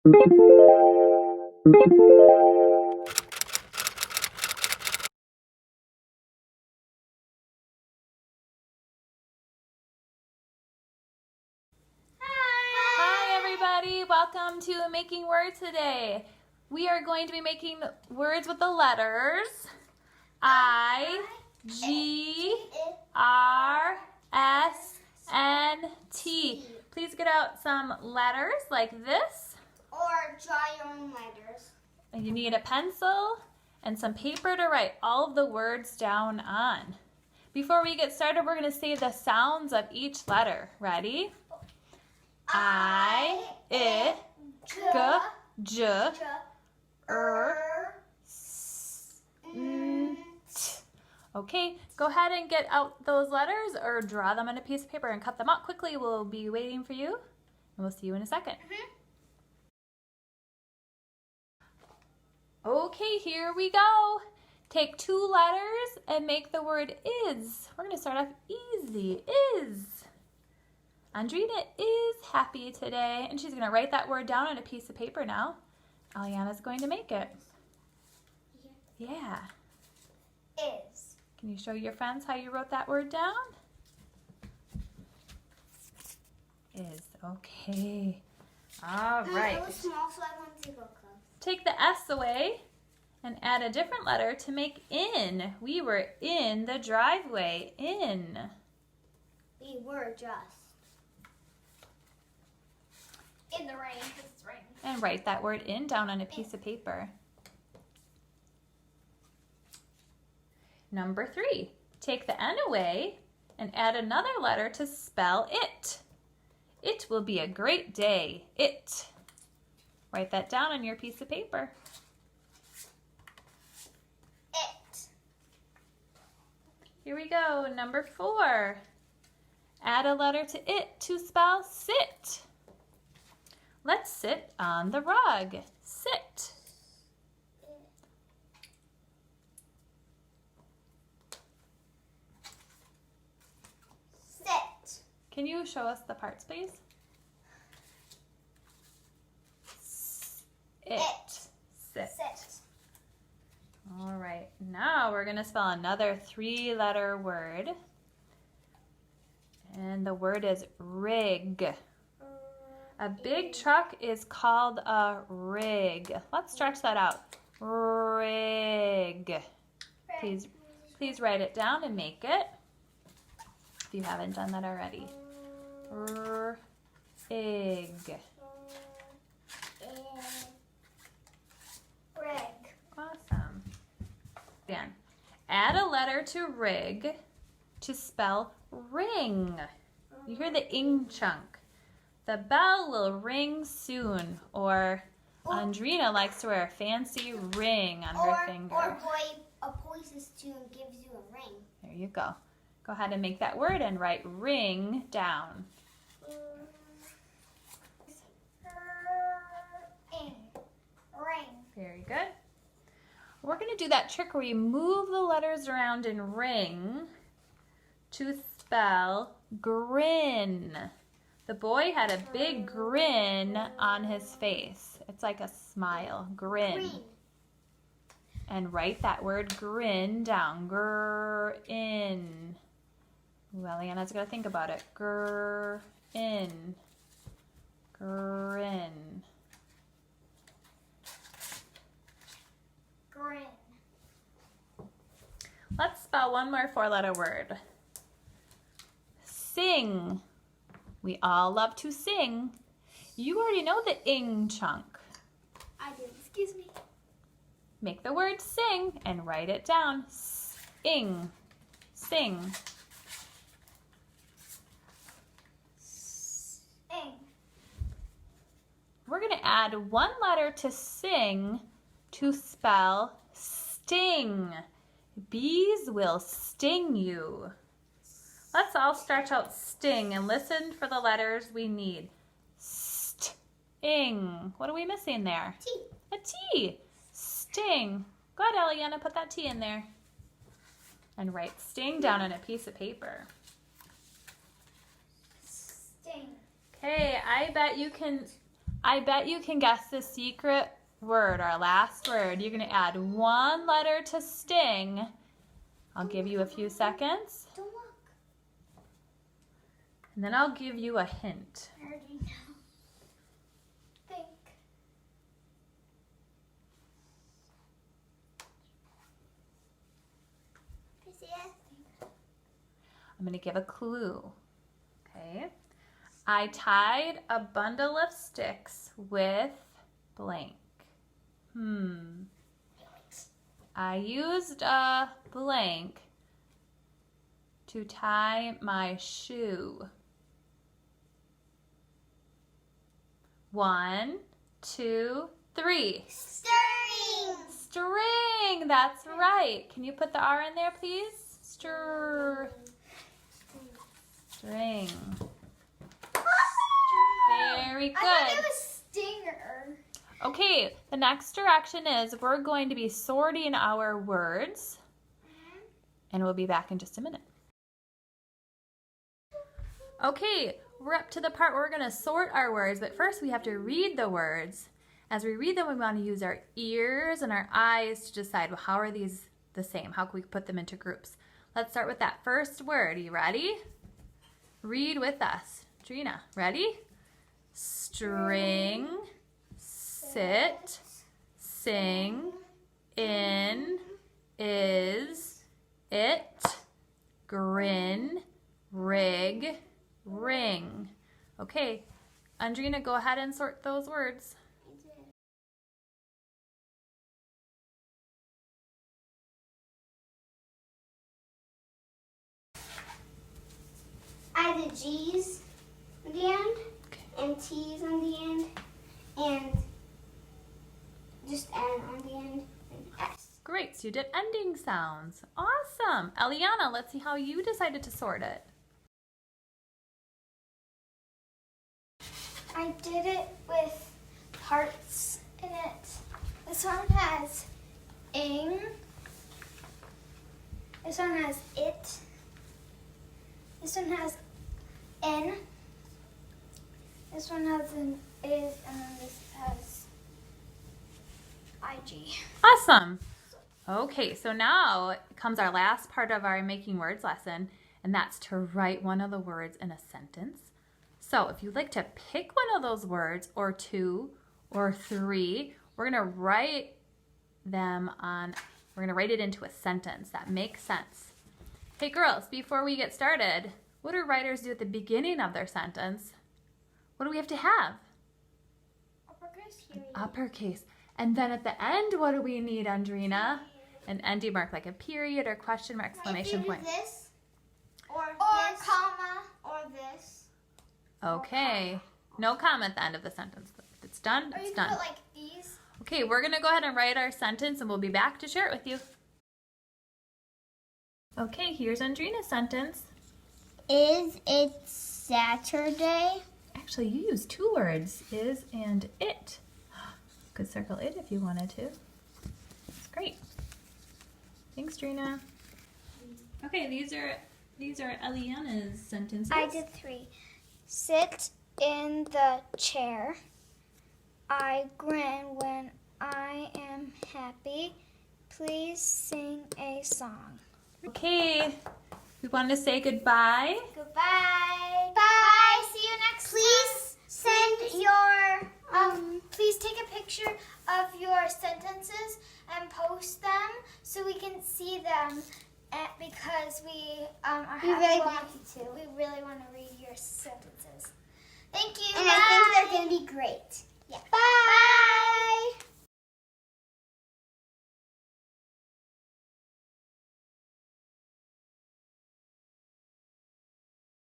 Welcome to Making Words today. We are going to be making words with the letters I, G, R, S, N, T. Please get out some letters like this. Or draw your own letters. And you need a pencil and some paper to write all of the words down on. Before we get started, we're going to say the sounds of each letter. Ready? I, J, J, S, N, T. Okay, go ahead and get out those letters or draw them on a piece of paper and cut them out quickly. We'll be waiting for you, and we'll see you in a second. Okay, here we go. Take two letters and make the word is. We're going to start off easy. Is. Andrina is happy today, and she's going to write that word down on a piece of paper now. Aliana's going to make it. Yeah. Is. Can you show your friends how you wrote that word down? Is. Okay. All right. It was small, so I wanted to go close. Take the S away and add a different letter to make in. We were in the driveway. In. We were just. In the rain, because it's raining. And write that word in down on a piece of paper. Number 3, take the N away and add another letter to spell it. It will be a great day. It. Write that down on your piece of paper. It. Here we go. Number 4, add a letter to it to spell sit. Let's sit on the rug. Sit. Sit. Can you show us the parts, please? It. Sit. Sit. All right. Now we're going to spell another 3-letter word. And the word is rig. A big truck is called a rig. Let's stretch that out. Rig. Please write it down and make it, if you haven't done that already. Rig. Rig. Awesome. Again, add a letter to rig to spell ring. You hear the ing chunk. The bell will ring soon. Or Andrina likes to wear a fancy ring on her finger. Or a voices tune gives you a ring. There you go. Go ahead and make that word and write ring down. Ring. Very good. We're going to do that trick where you move the letters around in ring to spell grin. The boy had a big grin on his face. It's like a smile. Grin. Green. And write that word grin down. Grin. Well, Leanna's got to think about it. Grin. Grin. Grin. Let's spell one more 4-letter word. Sing. We all love to sing. You already know the ing chunk. I did. Excuse me. Make the word sing and write it down. Ing. Sing. Sing. We're going to add one letter to sing to spell sting. Bees will sting you. Let's all stretch out sting and listen for the letters we need. Sting. What are we missing there? T. A T. Sting. Go ahead, Eliana, put that T in there. And write sting down on a piece of paper. Sting. Okay, I I bet you can guess the secret word, our last word. You're going to add one letter to sting. I'll give you a few seconds. Don't look. And then I'll give you a hint. I already know. Think. Patricia. I'm going to give a clue. Okay. I tied a bundle of sticks with blank. I used a blank to tie my shoe. 1, 2, 3. Stirring. String, that's right. Can you put the R in there, please? String. Very good. I thought it was stinger. Okay, the next direction is we're going to be sorting our words, and we'll be back in just a minute. Okay, we're up to the part where we're going to sort our words, but first we have to read the words. As we read them, we want to use our ears and our eyes to decide, well, how are these the same? How can we put them into groups? Let's start with that first word. Are you ready? Read with us. Trina, ready? String, sit, sing, in, is, it, grin, rig, ring. Okay, Andrina, go ahead and sort those words. I did G's on the end, and T's on the end, and just N on the end, and S. Great, so you did ending sounds. Awesome. Eliana, let's see how you decided to sort it. I did it with parts in it. This one has ing. This one has it. This one has N. This one has an is, and then this has IG. Awesome. Okay, so now comes our last part of our making words lesson, and that's to write one of the words in a sentence. So if you'd like to pick one of those words, or 2 or 3, we're going to write it into a sentence that makes sense. Hey girls, before we get started, what do writers do at the beginning of their sentence? What do we have to have? Uppercase, An uppercase. And then at the end, what do we need, Andrina? An ending mark, like a period or question mark, exclamation point. This, or this, comma, or this. Okay. No comma at the end of the sentence. If it's done, Or it's you done. can put like these. Okay, we're going to go ahead and write our sentence, and we'll be back to share it with you. Okay, here's Andrina's sentence. Is it Saturday? Actually, you used 2 words, is and it. You could circle it if you wanted to. That's great. Thanks, Trina. Okay, these are Eliana's sentences. I did 3. Sit in the chair. I grin when I am happy. Please sing a song. Okay, we want to say goodbye. Goodbye. Bye. See you next time. Please send your please take a picture of your sentences and post them so we can see them because we We really want to read your sentences. Thank you. And I think they're going to be great.